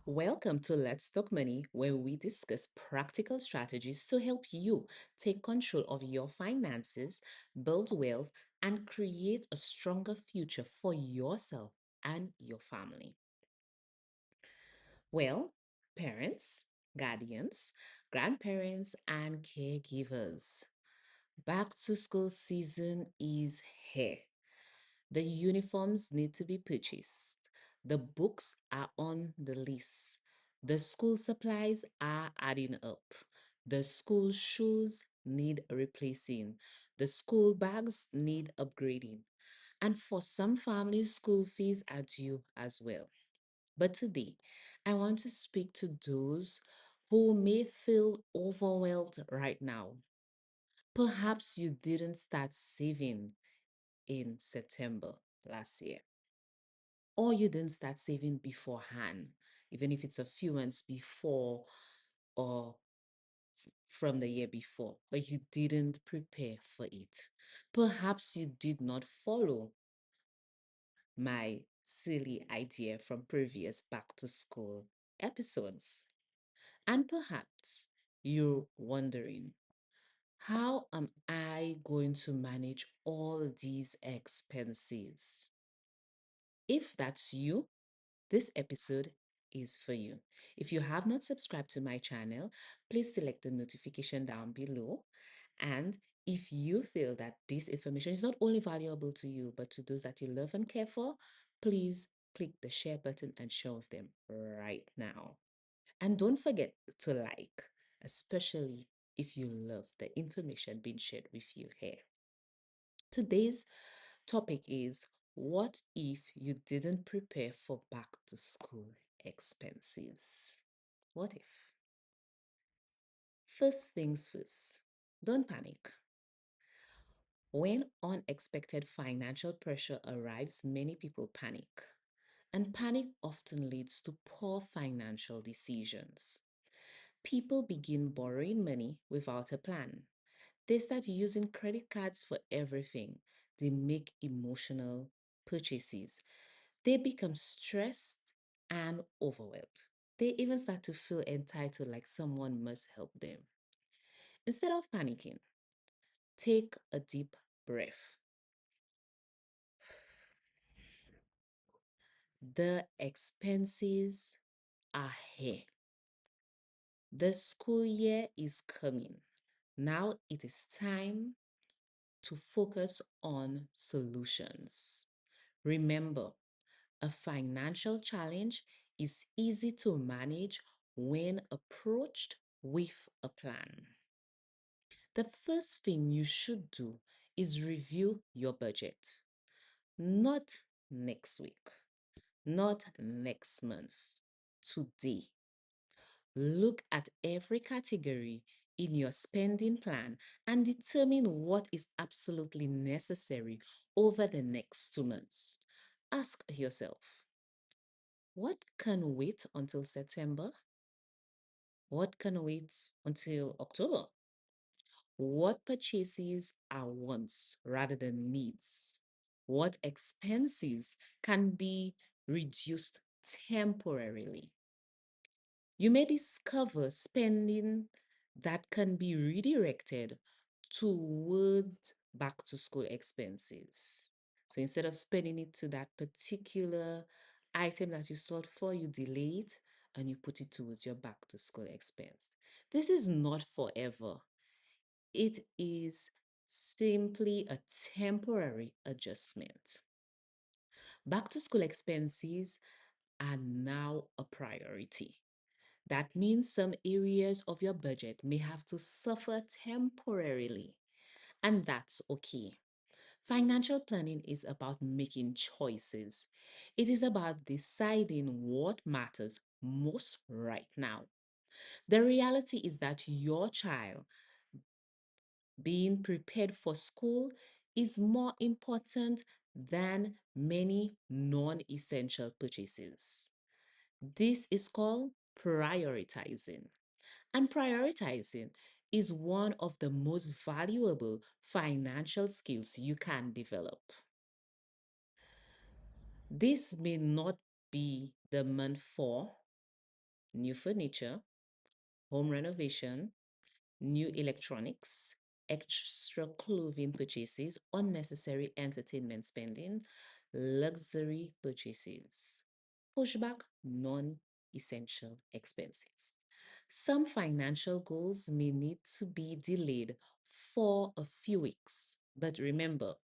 Welcome to Let's Talk Money, where we discuss practical strategies to help you take control of your finances, build wealth, and create a stronger future for yourself and your family. Well, parents, guardians, grandparents, and caregivers. Back to school season is here. The uniforms need to be purchased. The books are on the list. The school supplies are adding up. The school shoes need replacing. The school bags need upgrading. And for some families, school fees are due as well. But today, I want to speak to those who may feel overwhelmed right now. Perhaps you didn't start saving in September last year, or you didn't start saving beforehand, even if it's a few months before or from the year before, but you didn't prepare for it. Perhaps you did not follow my silly idea from previous back to school episodes. And perhaps you're wondering, how am I going to manage all these expenses? If that's you, this episode is for you. If you have not subscribed to my channel, please select the notification down below. And if you feel that this information is not only valuable to you, but to those that you love and care for, please click the share button and share with them right now. And don't forget to like, especially if you love the information being shared with you here. Today's topic is, what if you didn't prepare for back to school expenses? What if? First things first, don't panic. When unexpected financial pressure arrives, many people panic. And panic often leads to poor financial decisions. People begin borrowing money without a plan. They start using credit cards for everything. They make emotional purchases. They become stressed and overwhelmed. They even start to feel entitled, like someone must help them. Instead of panicking, take a deep breath. The expenses are here. The school year is coming. Now it is time to focus on solutions. Remember, a financial challenge is easy to manage when approached with a plan. The first thing you should do is review your budget. Not next week, not next month, today. Look at every category in your spending plan and determine what is absolutely necessary over the next 2 months. Ask yourself, what can wait until September? What can wait until October? What purchases are wants rather than needs? What expenses can be reduced temporarily? You may discover spending that can be redirected towards back to school expenses. So instead of spending it to that particular item that you sought for, you delay it and you put it towards your back to school expense. This is not forever. It is simply a temporary adjustment. Back to school expenses are now a priority. That means some areas of your budget may have to suffer temporarily, and that's okay. Financial planning is about making choices. It is about deciding what matters most right now. The reality is that your child being prepared for school is more important than many non essential purchases. This is called prioritizing. And prioritizing is one of the most valuable financial skills you can develop. This may not be the month for, new furniture, home renovation, new electronics, extra clothing purchases, unnecessary entertainment spending, luxury purchases. Push back non essential expenses. Some financial goals may need to be delayed for a few weeks, but remember,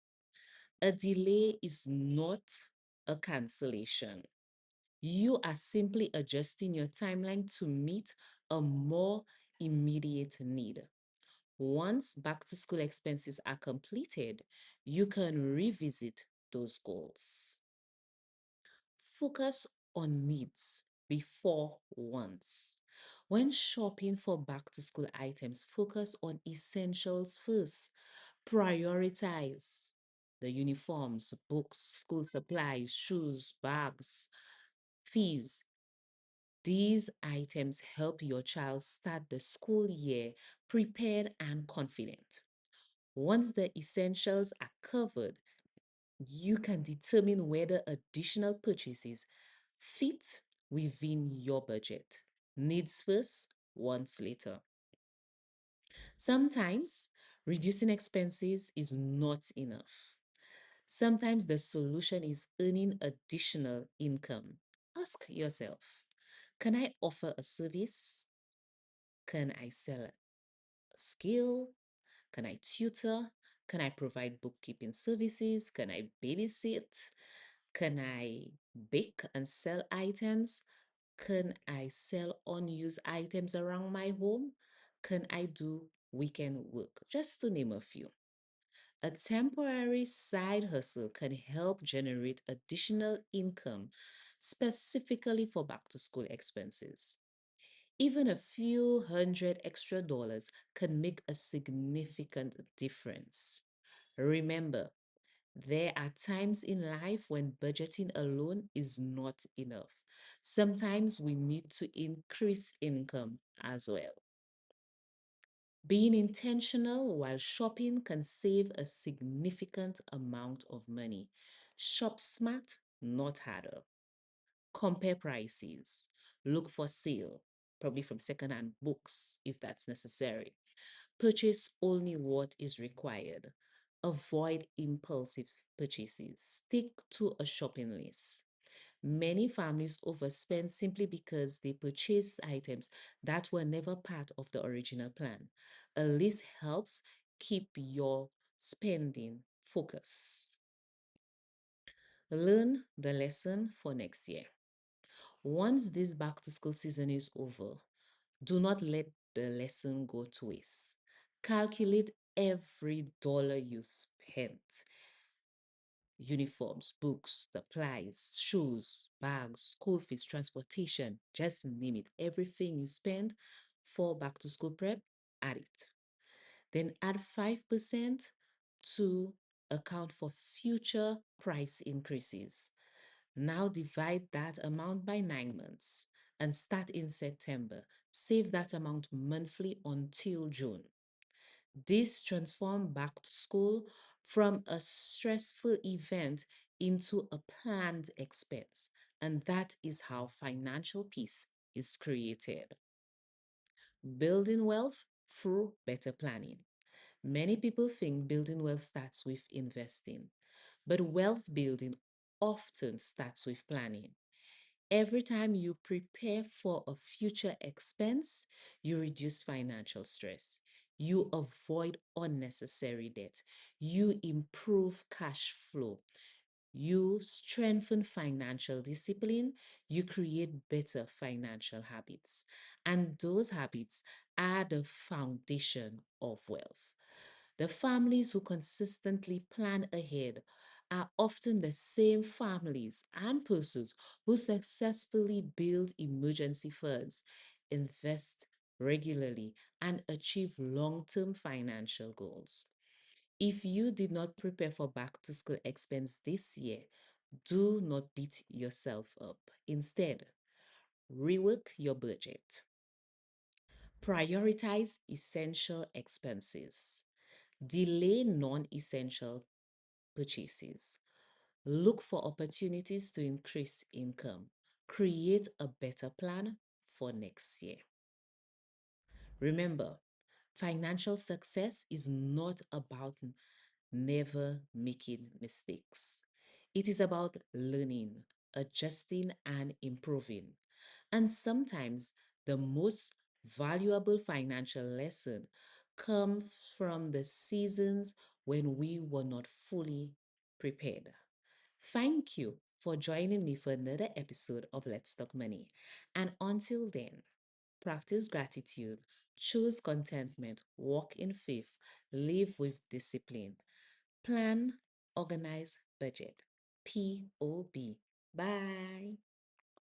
a delay is not a cancellation. You are simply adjusting your timeline to meet a more immediate need. Once back to school expenses are completed, you can revisit those goals. Focus on needs before wants. When shopping for back to school items, focus on essentials first. Prioritize the uniforms, books, school supplies, shoes, bags, fees. These items help your child start the school year prepared and confident. Once the essentials are covered, you can determine whether additional purchases fit within your budget. Needs first, wants later. Sometimes reducing expenses is not enough. Sometimes the solution is earning additional income. Ask yourself, can I offer a service? Can I sell a skill? Can I tutor? Can I provide bookkeeping services? Can I babysit? Can I bake and sell items? Can I sell unused items around my home? Can I do weekend work? Just to name a few. A temporary side hustle can help generate additional income specifically for back to school expenses. Even a few hundred extra dollars can make a significant difference. Remember, there are times in life when budgeting alone is not enough. Sometimes we need to increase income as well. Being intentional while shopping can save a significant amount of money. Shop smart, not harder. Compare prices. Look for sale, probably from secondhand books if that's necessary. Purchase only what is required. Avoid impulsive purchases. Stick to a shopping list. Many families overspend simply because they purchased items that were never part of the original plan. A list helps keep your spending focused. Learn the lesson for next year. Once this back to school season is over, do not let the lesson go to waste. Calculate every dollar you spent. Uniforms, books, supplies, shoes, bags, school fees, transportation, just name it. Everything you spend for back to school prep, add it. Then add 5% to account for future price increases. Now divide that amount by 9 months and start in September. Save that amount monthly until June. This transforms back to school from a stressful event into a planned expense. And that is how financial peace is created. Building wealth through better planning. Many people think building wealth starts with investing, but wealth building often starts with planning. Every time you prepare for a future expense, you reduce financial stress. You avoid unnecessary debt. You improve cash flow. You strengthen financial discipline. You create better financial habits. And those habits are the foundation of wealth. The families who consistently plan ahead are often the same families and persons who successfully build emergency funds, invest regularly, and achieve long term financial goals. If you did not prepare for back to school expense this year, do not beat yourself up. Instead, rework your budget. Prioritize essential expenses. Delay non essential purchases. Look for opportunities to increase income. Create a better plan for next year. Remember, financial success is not about never making mistakes. It is about learning, adjusting, and improving. And sometimes the most valuable financial lesson comes from the seasons when we were not fully prepared. Thank you for joining me for another episode of Let's Talk Money. And until then, practice gratitude, choose contentment, walk in faith, live with discipline, plan, organize, budget. POB. Bye.